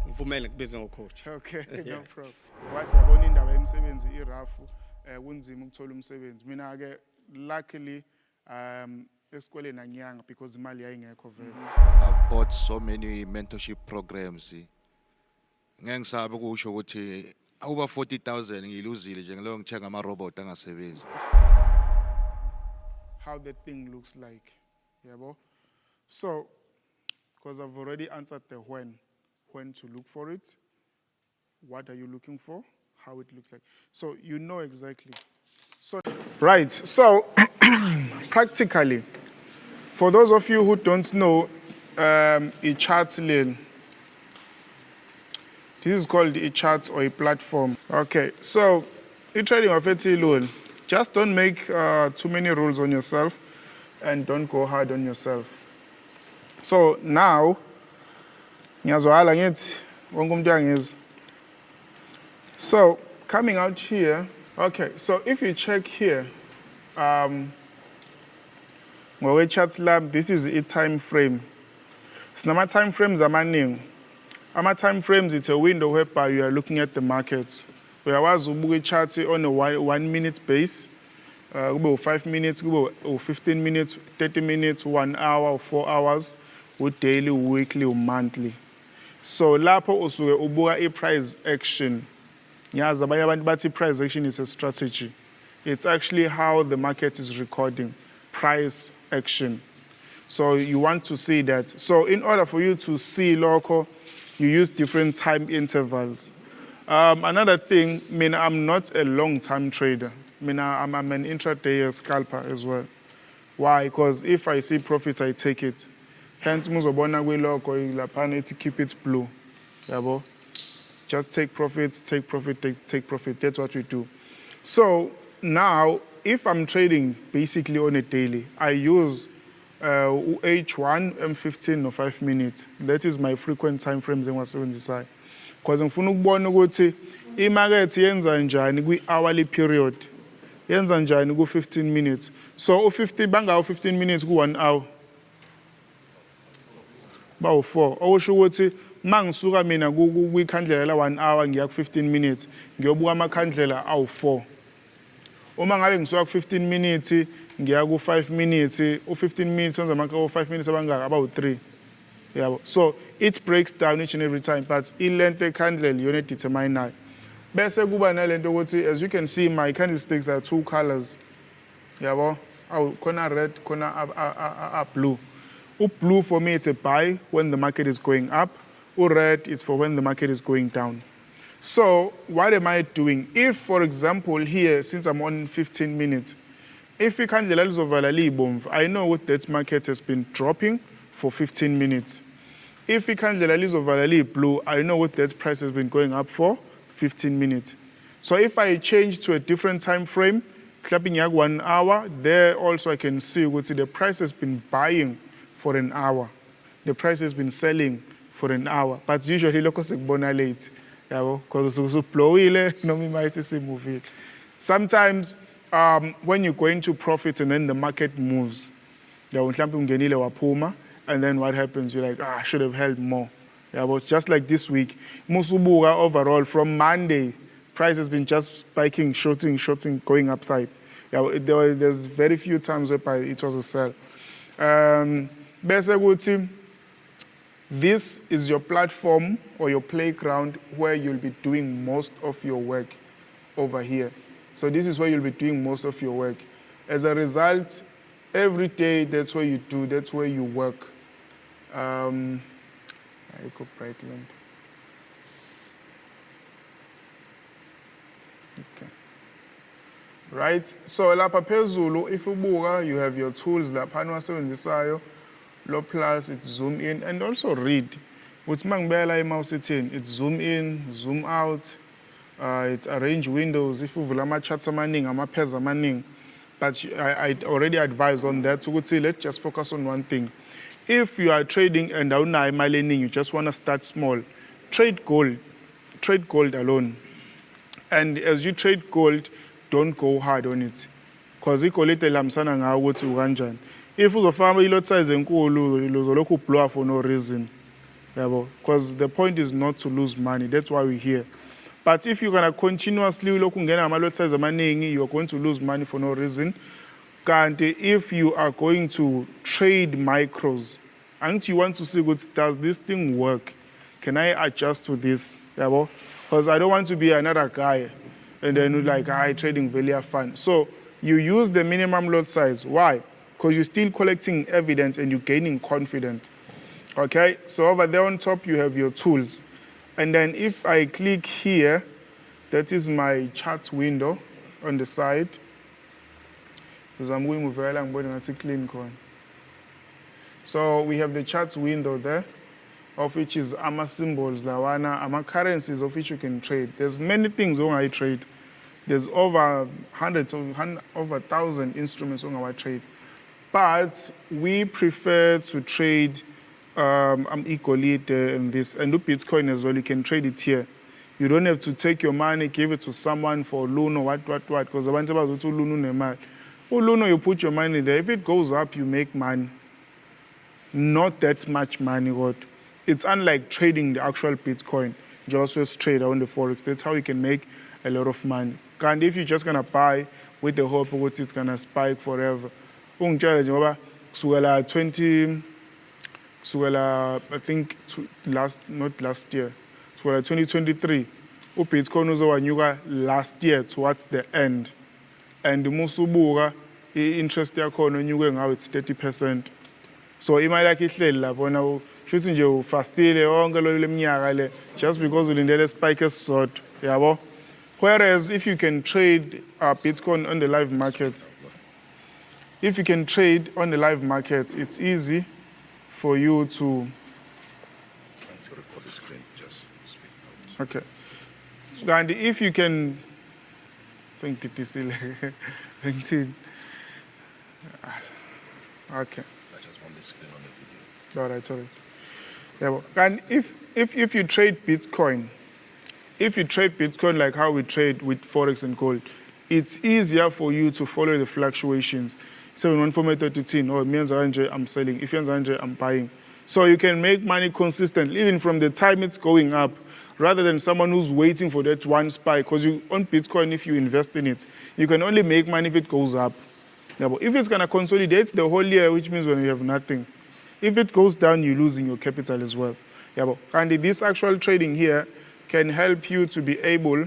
ngivumele kubize ngocoach. Okay, no problem. Wasiyabona indaba yemsebenzi irafu kunzima ukuthola umsebenzi. Mina ke luckily esikoleni angiyanga because imali yayingekho vele. I've bought so many mentorship programs. Ngeke ngisabe ukusho ukuthi awuba 40,000 ngiluzile nje ngilo ngithenga ama robot angasebenzi. How the thing looks like. Yabo. So because I've already answered the when to look for it, what are you looking for, how it looks like. So you know exactly. So right, so practically, for those of you who don't know, a chart lane. This is called a chart or a platform. Okay, so in trading of loan, just don't make too many rules on yourself and don't go hard on yourself. So now, so coming out here, okay, so if you check here, chart lab, this is a time frame. So now time frames are maning. Time frames, it's a window whereby you are looking at the market. We are watching chart on a 1 minute base, 5 minutes, 15 minutes, 30 minutes, 1 hour, or 4 hours, with daily, weekly, or monthly. So lapho usuke ubuka a price action. Yazi abanye abantu bathi price action is a strategy. It's actually how the market is recording price action. So you want to see that. So in order for you to see local, you use different time intervals. Another thing, I'm not a long-term trader. I'm an intraday scalper as well. Why? Because if I see profits, I take it. Hence, to keep it blue. Just take profit, take profit, take profit. That's what we do. So now, if I'm trading basically on a daily, I use H1, M15 or 5 minutes. That is my frequent time frames in side. Because ngifuna ukubona ukuthi imarket yenza njani kwi-hourly period. Yenza njani ku-15 minutes. So bangawo 15 minutes ku-1 hour. Bawu 4. Okusho ukuthi mangisuka mina kwikhandlela la 1 hour ngiya ku-15 minutes, ngiyobuka amakhandlela awu 4. Uma ngabe ngisuka ku-15 minutes ngiya ku-5 minutes, u-15 minutes wenza ama-5 minutes abangaka about 3. Yabo. So it breaks down each and every time, but i-length ekhandlela yona determine. Bese kuba nalento ukuthi, as you can see, my candlesticks are 2 colors. Yabo. Khona red, khona blue. Blue for me, it's a buy when the market is going up. Red is for when the market is going down. So what am I doing? If, for example, here, since I'm on 15 minutes, if we can't I know what that market has been dropping for 15 minutes. If we can't blue, I know what that price has been going up for 15 minutes. So if I change to a different time frame, clapping 1 hour, there also I can see what the price has been buying for an hour. The price has been selling for an hour. But usually, look at the late. Because it's blowing, no me might see movie. Sometimes, when you go into profit and then the market moves, and then what happens? You're like, I should have held more. Yeah, but just like this week, Musubuga overall from Monday, price has been just spiking, shorting, going upside. Yeah, there's very few times where it was a sell. This is your platform or your playground where you'll be doing most of your work over here. So this is where you'll be doing most of your work. As a result, every day, that's where you do, that's where you work. I go Brightland. Okay. Right, so lapha phezulu, if you have your tools, lapha niwasebenzisayo, low plus, it's zoom in, and also read. With mangbela mouse it's zoom in, zoom out, it's arrange windows. If you have charts maning, but I already advised on that. So let's just focus on one thing. If you are trading and you just want to start small, trade gold alone. And as you trade gold, don't go hard on it. Because if uzofamba ilot size enkulu uzolokhu blow for no reason. Because the point is not to lose money. That's why we're here. But if you're going to continuously look at size of money, you're going to lose money for no reason. And if you are going to trade micros, and you want to see, does this thing work? Can I adjust to this? Because I don't want to be another guy and then trading value fund. So you use the minimum lot size. Why? Because you're still collecting evidence and you're gaining confidence. Okay, so over there on top you have your tools. And then if I click here, that is my chart window on the side. Because I'm going to clean coin. So we have the charts window there, of which is AMA symbols, AMA currencies of which you can trade. There's many things on I trade. There's over hundreds, over 1,000 instruments on our trade. But we prefer to trade equally in this. And the Bitcoin as well, you can trade it here. You don't have to take your money, give it to someone for loan or what, because the one about to loan you put your money there. If it goes up, you make money. Not that much money. It's unlike trading the actual Bitcoin. Just trade on the Forex. That's how you can make a lot of money. And if you're just going to buy with the hope that it's going to spike forever, I think not last year, 2023, Bitcoin was last year towards the end. And the Musubuga, interest now it's 30%. So imali yakhe ihleli lapho na shuthi nje ufastile wonke lo leminyaka le just because ulindele spike esisodwa yabo. Whereas if you can trade Bitcoin on the live market, it's easy for you to. Trying to record the screen, just speak now. Okay. And if you can, okay. I just want the screen on the video. All right. Yeah, and if you trade Bitcoin, like how we trade with Forex and gold, it's easier for you to follow the fluctuations. 714MTHOD, or means I'm selling, if I'm buying. So you can make money consistently, even from the time it's going up, rather than someone who's waiting for that one spike. Because on Bitcoin, if you invest in it, you can only make money if it goes up. Yeah, but if it's going to consolidate the whole year, which means when you have nothing, if it goes down, you're losing your capital as well. Yeah, but and this actual trading here can help you to be able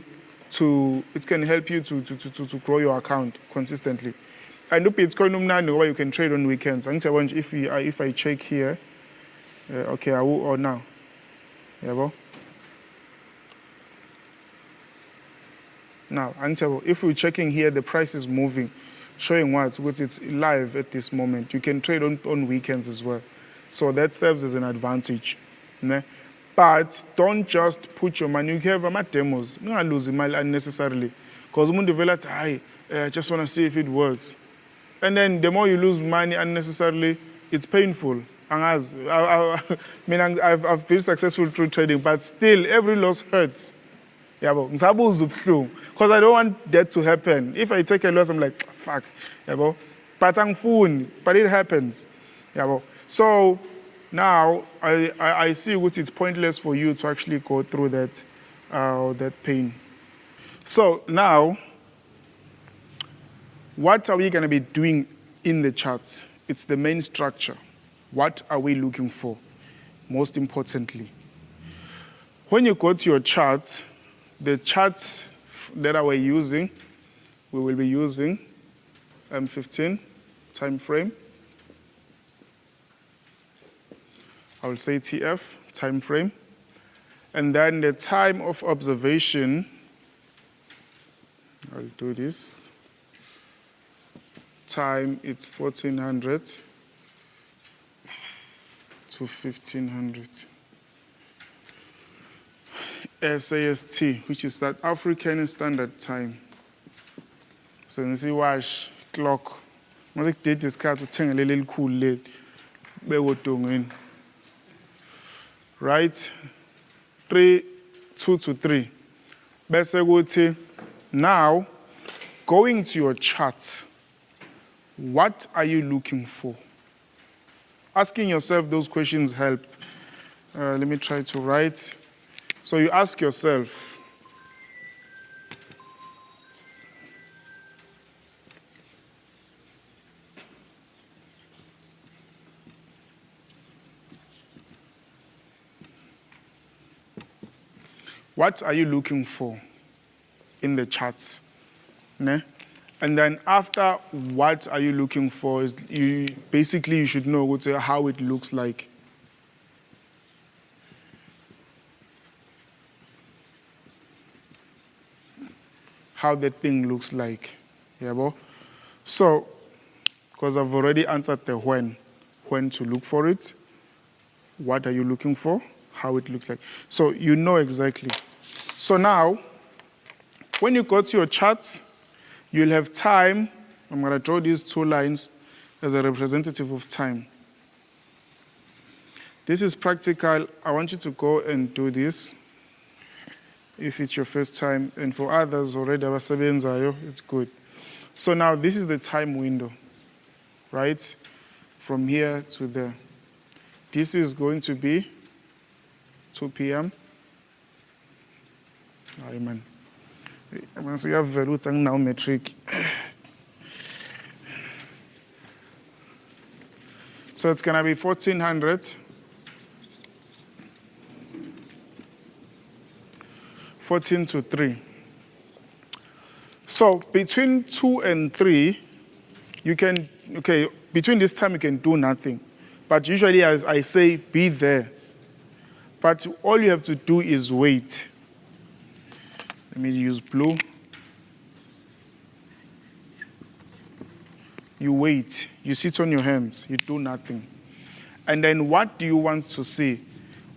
to, it can help you to grow your account consistently. And Bitcoin, you can trade on weekends. If I check here, okay, I will, or now. Yeah, well. Now, if we're checking here, the price is moving, showing what it's live at this moment. You can trade on weekends as well. So that serves as an advantage. Ne? But don't just put your money. You have demos. You don't lose money unnecessarily. Because I just want to see if it works. And then the more you lose money unnecessarily, it's painful. I've been successful through trading, but still, every loss hurts. Because I don't want that to happen. If I take a loss, I'm like, fuck. But it happens. So now I see what it's pointless for you to actually go through that pain. So now, what are we going to be doing in the chart? It's the main structure. What are we looking for? Most importantly, when you go to your chart, the chart that we will be using M15 time frame. I will say TF time frame. And then the time of observation, I'll do this. Time, it's 1400 to 1500. SAST, which is South African Standard Time. So you see, watch clock. I think date is cut to a little cool late. Right? 3, 2 to 3. Now, going to your chart, what are you looking for? Asking yourself those questions help. Let me try to write. So you ask yourself, what are you looking for in the charts? Ne? And then after what are you looking for, is you should know how it looks like. How the thing looks like. Yeah, bo? So, because I've already answered the when to look for it, what are you looking for, how it looks like. So you know exactly. So now, when you go to your charts, you'll have time. I'm going to draw these two lines as a representative of time. This is practical. I want you to go and do this if it's your first time. And for others already, it's good. So now this is the time window, right? From here to there. This is going to be 2 p.m. Aye, man. I'm going to say you have values and now metric. So it's going to be 1400. 14 to 3. So between 2 and 3, you can, between this time you can do nothing. But usually, as I say, be there. But all you have to do is wait. Let me use blue. You wait. You sit on your hands. You do nothing. And then what do you want to see?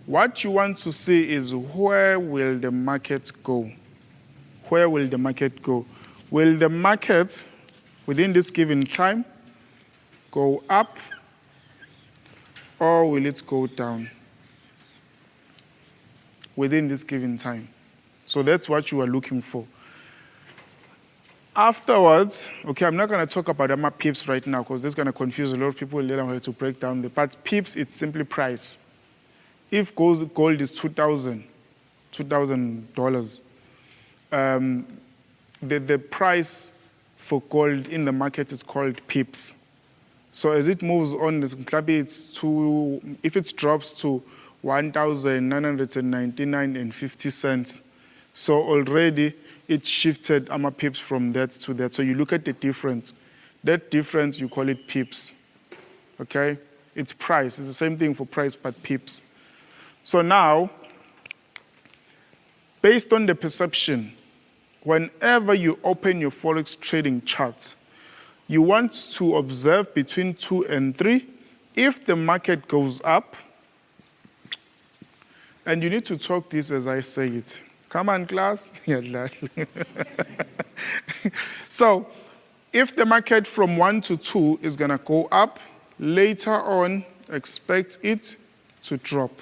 What you want to see is where will the market go? Where will the market go? Will the market, within this given time, go up or will it go down within this given time? So that's what you are looking for. Afterwards, I'm not going to talk about my pips right now because that's going to confuse a lot of people. Later I'm going to break down the but pips, it's simply price. If gold is $2,000, the price for gold in the market is called pips. So as it moves on, if it drops to 1,999.50 cents, so already it shifted pips from that to that. So you look at the difference. That difference, you call it pips. Okay? It's price. It's the same thing for price, but pips. So now, based on the perception, whenever you open your Forex trading charts, you want to observe between 2 and 3. If the market goes up, and you need to talk this as I say it. Come on, class. So, if the market from 1 to 2 is going to go up, later on, expect it to drop.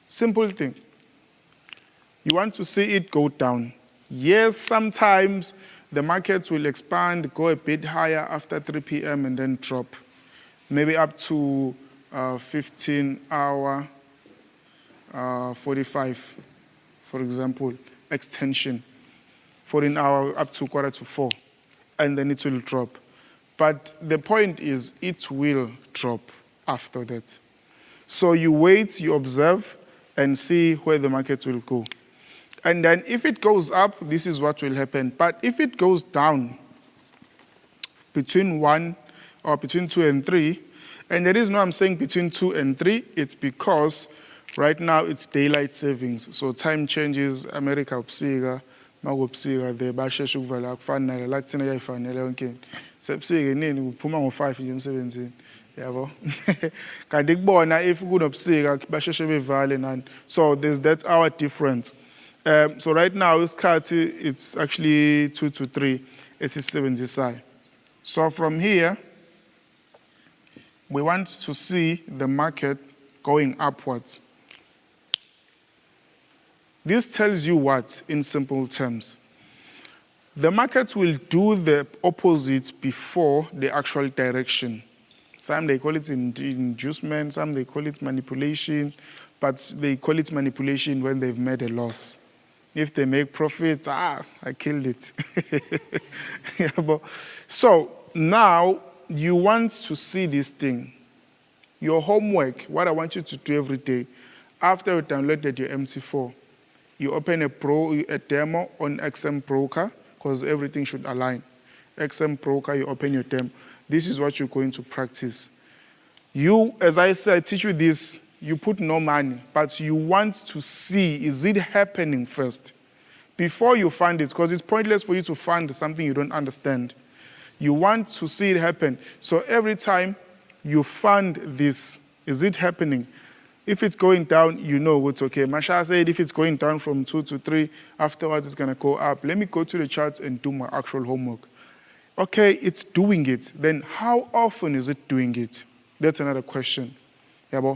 Simple thing. You want to see it go down. Yes, sometimes the market will expand, go a bit higher after 3 p.m. and then drop. Maybe up to 15-hour 45, for example, extension. 14-hour up to 3:45, and then it will drop. But the point is, it will drop after that. So you wait, you observe, and see where the market will go. And then if it goes up, this is what will happen. But if it goes down between 2 and 3, and the reason why I'm saying between 2 and 3, it's because right now it's daylight savings. So time changes, America ubusika, makubusika the basheshe ukuvala akufanele la kuthina yayifanele yonke. Sebusika nini uphuma ngo5 nje emsebenzini. Yabo. Kanti kubona if kunobusika basheshe bevale nani. So that's our difference. So right now it's actually 2 to 3. It's 70. So from here we want to see the market going upwards. This tells you what, in simple terms? The market will do the opposite before the actual direction. Some they call it inducement, some they call it manipulation, but they call it manipulation when they've made a loss. If they make profits, I killed it. Yeah, so now you want to see this thing. Your homework, what I want you to do every day, after you downloaded your MT4, you open a demo on XM Broker, because everything should align. XM Broker, you open your demo. This is what you're going to practice. You, as I said, I teach you this, you put no money, but you want to see, is it happening first? Before you fund it, because it's pointless for you to fund something you don't understand. You want to see it happen. So every time you fund this, is it happening? If it's going down, you know it's okay. Masha said if it's going down from 2 to 3, afterwards it's going to go up. Let me go to the charts and do my actual homework. Okay, it's doing it. Then how often is it doing it? That's another question. Yeah,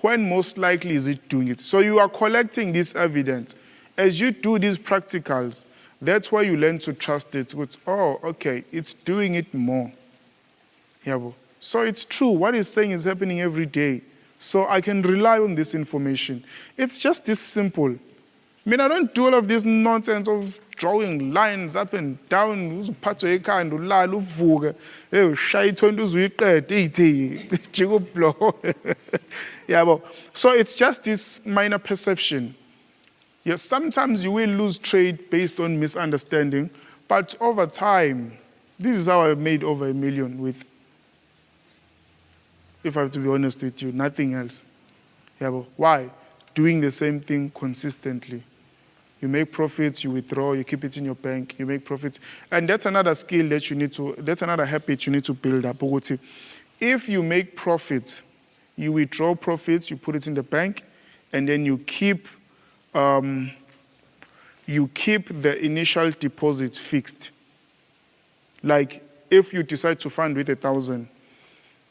when most likely is it doing it? So you are collecting this evidence. As you do these practicals, that's why you learn to trust it. With, oh, okay, it's doing it more. Yeah, so it's true. What it's saying is happening every day. So I can rely on this information. It's just this simple. I mean, I don't do all of this nonsense of drawing lines up and down. Yeah, so it's just this minor perception. Yes, sometimes you will lose trade based on misunderstanding, but over time, this is how I made over $1 million with, if I have to be honest with you, nothing else. Yeah, why? Doing the same thing consistently. You make profits, you withdraw, you keep it in your bank, you make profits. And that's another skill that you need to, that's another habit you need to build up. If you make profits, you withdraw profits, you put it in the bank, and then you keep the initial deposit fixed. Like if you decide to fund with 1,000,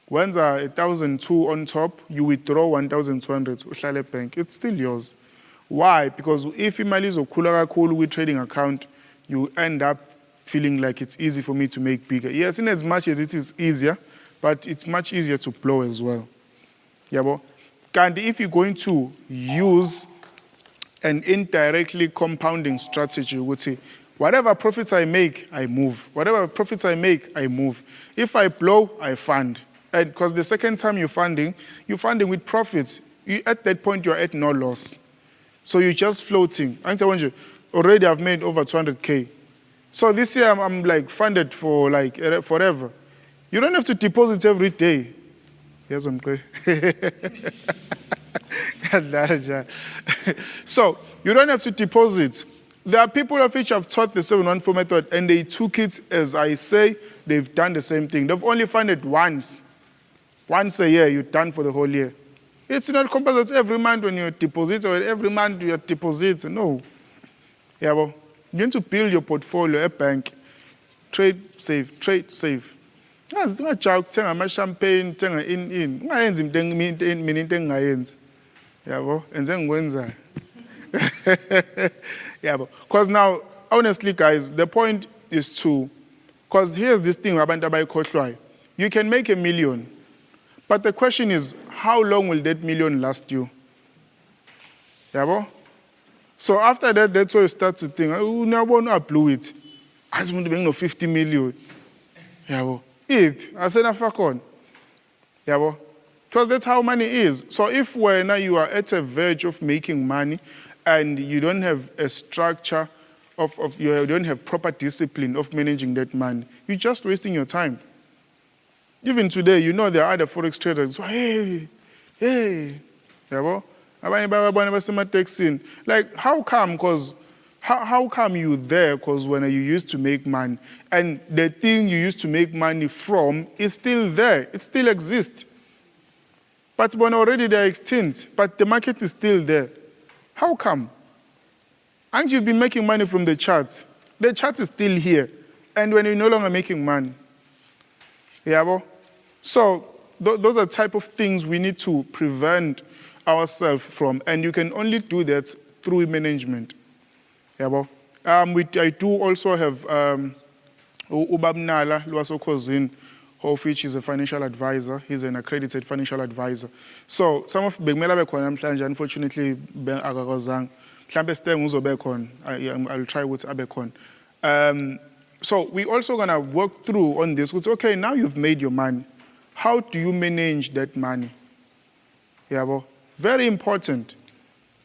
when there 1,002 on top, you withdraw 1,200 uhlale bank. It's still yours. Why? Because if imali izokhula kakhulu with trading account, you end up feeling like it's easy for me to make bigger. Yes, in as much as it is easier, but it's much easier to blow as well. Yeah, and if you're going to use an indirectly compounding strategy, would say, whatever profits I make, I move. Whatever profits I make, I move. If I blow, I fund. And because the second time you're funding with profits. At that point, you're at no loss. So you're just floating. Already I've made over 200K. So this year I'm like funded for like forever. You don't have to deposit every day. Yes, I'm good. So you don't have to deposit. There are people of which have taught the 714 method and they took it, as I say, they've done the same thing. They've only funded once. Once a year, you're done for the whole year. It's not compulsory every month when you deposit or every month you deposit. No. Yeah, well, you need to build your portfolio at bank. Trade safe, trade safe. Thenga champagne, thenga in. Ungayenzi mina into engingayenzi. Yabo, enze ngikwenzayo. Yabo. Because now, honestly, guys, the point is because here's this thing abantu abayikhohlwayo. You can make $1 million, but the question is, how long will that $1 million last you? Yabo? So after that, that's where you start to think, oh, I blew it. I just want to bring 50 million. Yabo? I said, I fuck on. Yabo? Because that's how money is. So if when you are at a verge of making money and you don't have a structure you don't have proper discipline of managing that money, you're just wasting your time. Even today, there are other forex traders. So, hey, yabo? Like, how come? Because how come you there? Because when you used to make money, and the thing you used to make money from is still there. It still exists. But when already they're extinct, but the market is still there. How come? And you've been making money from the chart. The chart is still here. And when you're no longer making money. Yeah, so those are type of things we need to prevent ourselves from. And you can only do that through management. Yeah, I do also have Ubabnala Lwasokozin, of which is a financial advisor. He's an accredited financial advisor. So some of bekumele abe khona namhlanje, unfortunately akakwazanga. Mhlambe Steng uzobe khona. I'll try ukuthi abe khona. So we also gonna work through on this. Okay, now you've made your money. How do you manage that money? Yeah, well, very important.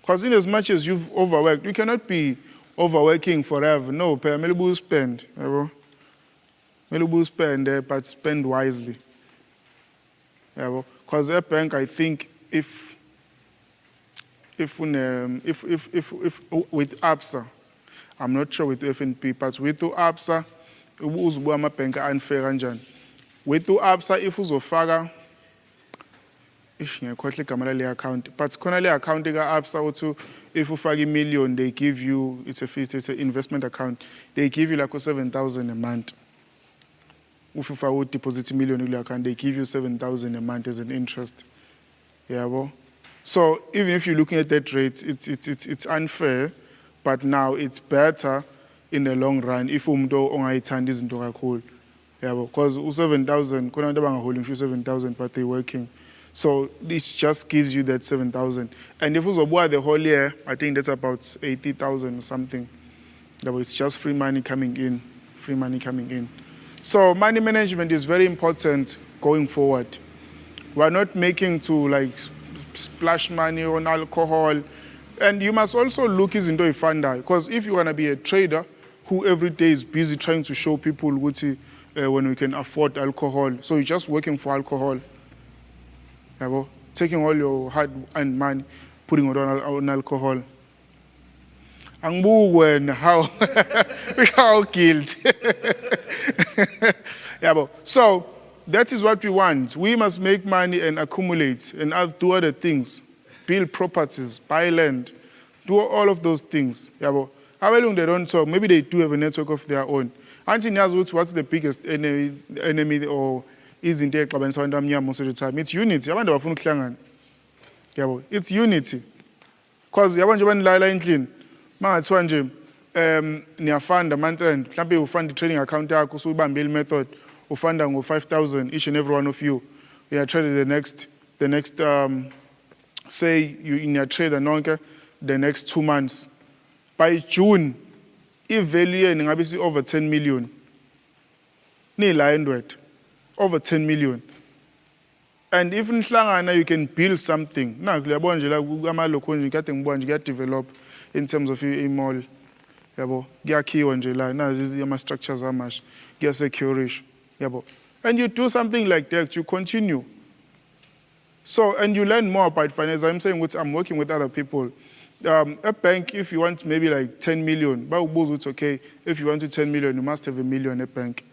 Because in as much as you've overworked, you cannot be overworking forever. No, you spend. You spend, but spend wisely. Yeah, because at bank, I think if with ABSA, I'm not sure with FNP, but with ABSA, uzubwa bank unfair kanjani. With ABSA, if uzofaka account, but khona account ABSA if you fake $1 million, they give you, it's an investment account, they give you like 7,000 a month. If you would deposit $1 million in your account, they give you 7,000 a month as an interest. Yeah, well. So even if you're looking at that rate, it's unfair, but now it's better in the long run if umdo ongayithandi izinto kakhulu. Yeah, because 7,000, khona abantu abangaholding 7,000, but they're working. So this just gives you that 7,000. And if uzobuya the whole year, I think that's about 80,000 or something. It's just free money coming in, free money coming in. So money management is very important going forward. We're not making to like splash money on alcohol. And you must also look into a funder, because if you want to be a trader who every day is busy trying to show people when we can afford alcohol, so you're just working for alcohol. Taking all your hard-earned money, putting it on alcohol. And how guilt. So that is what we want. We must make money and accumulate and do other things. Build properties, buy land, do all of those things. How long they don't talk, maybe they do have a network of their own. Auntie knows what's the biggest enemy or isn't there most of the time. It's unity. It's unity. Because niyafunda month end, mhlawumbe ufunda trading account yakho so ubambe method, ufunda ngo-5,000 each and every one of you. You are trading the next say you in your trade nonke the next 2 months. By June, if value is over 10 million, over 10 million. And if in Shlangana you can build something, develop in terms of your mall. Structures are much, security. And you do something like that, you continue. So, and you learn more about finance. I'm saying I'm working with other people. A bank, if you want maybe like 10 million, but it's okay. If you want to 10 million, you must have $1 million at bank.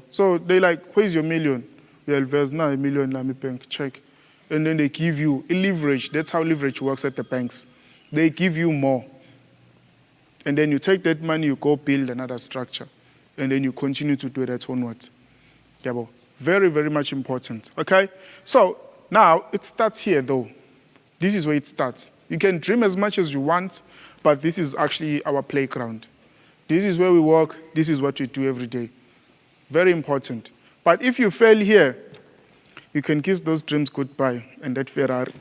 So they like, where's your $1 million? Well, there's now $1 million in the bank, check. And then they give you a leverage. That's how leverage works at the banks. They give you more. And then you take that money, you go build another structure. And then you continue to do that onwards. Very, very much important. Okay? So now it starts here though. This is where it starts. You can dream as much as you want, but this is actually our playground. This is where we work. This is what we do every day. Very important. But if you fail here, you can kiss those dreams goodbye. And that Ferrari,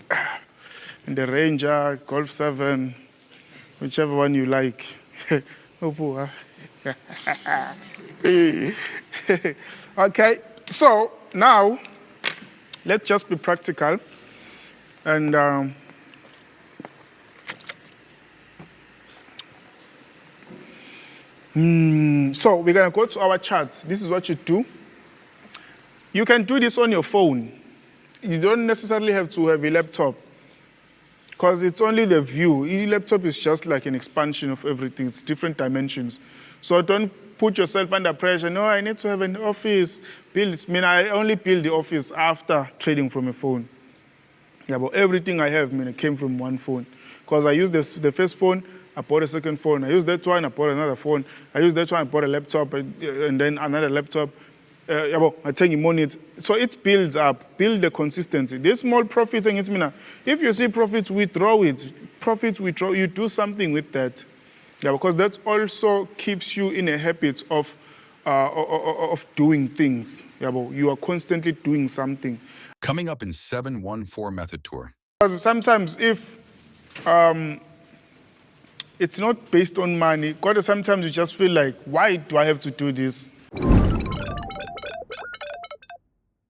and the Ranger, Golf 7, whichever one you like. Okay, so now let's just be practical. And so we're going to go to our charts. This is what you do. You can do this on your phone. You don't necessarily have to have a laptop, because it's only the view. A laptop is just like an expansion of everything. It's different dimensions. So don't put yourself under pressure. No, I need to have an office. I only build the office after trading from a phone. But everything I have came from one phone. Because I used the first phone, I bought a second phone. I used that one, I bought another phone. I used that one, I bought a laptop, and then another laptop. I take money. So it builds up, build the consistency. This small profit, if you see profits, withdraw it. Profits, withdraw, you do something with that. Because that also keeps you in a habit of of doing things. Yabo, you are constantly doing something. Coming up in 714 Method Tour. Because sometimes if it's not based on money, sometimes you just feel like, why do I have to do this?